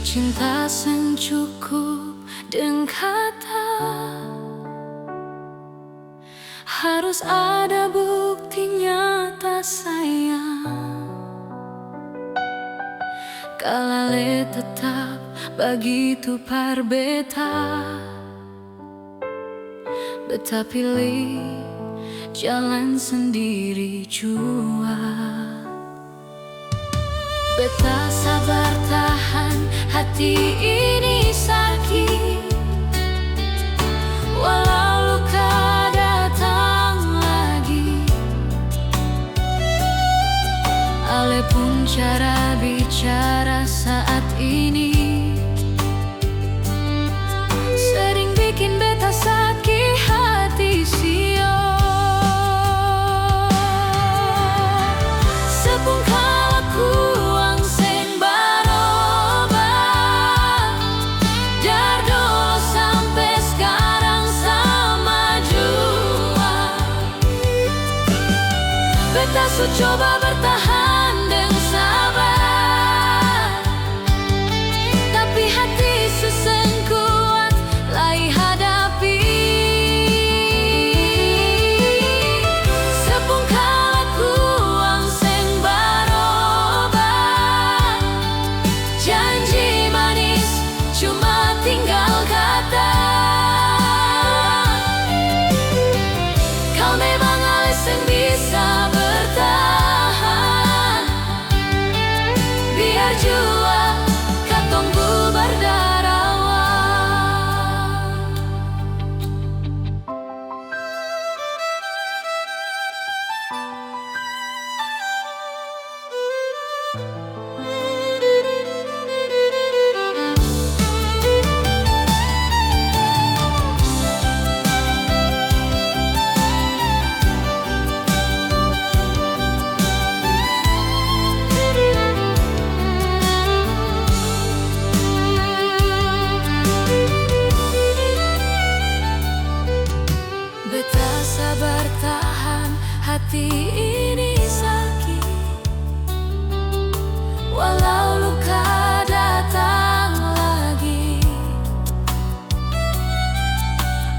Cinta sen cukup dengan kata, harus ada bukti nyata sayang. Kalale tetap begitu parbeta, beta pilih jalan sendiri jua. Beta sabar tahan hati ini sakit, walau luka datang lagi. Ale pun cara bicara saat ini sering bikin beta sakit hati sio. Sepungkalaku angsen baroba, dari dulu sampai sekarang sama jua. Beta su coba bertahan dengan sabar, tapi hati su seng kuat lai hadapi. Sepungkalaku angsen baroba, janji manis cuma tinggal kata. Kau memang alasan bisa bertahan, biar jua katong bubar darawan. Beta sabar tahan hati ini sakit, walau luka datang lagi.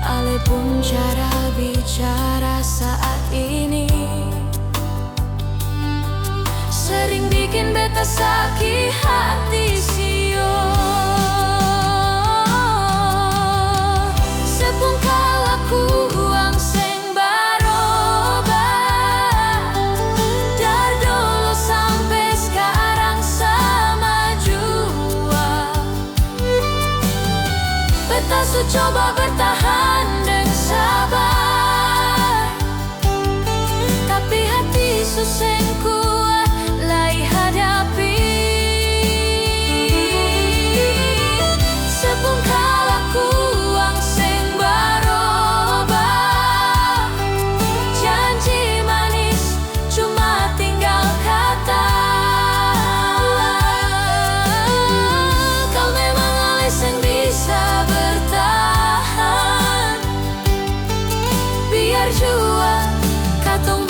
Ale pun cara bicara saat ini sering bikin beta sakit hati sio. Sepungkalaku angsen baroba, dari dulu sampai sekarang sama jua. Beta su coba bertahan dengan sabar, tapi hati su seng kuat lai hadapi. Sepungkalaku angsen baroba, janji manis cuma tinggal kata. Kau memang alasan bisa bertahan, biar jua katong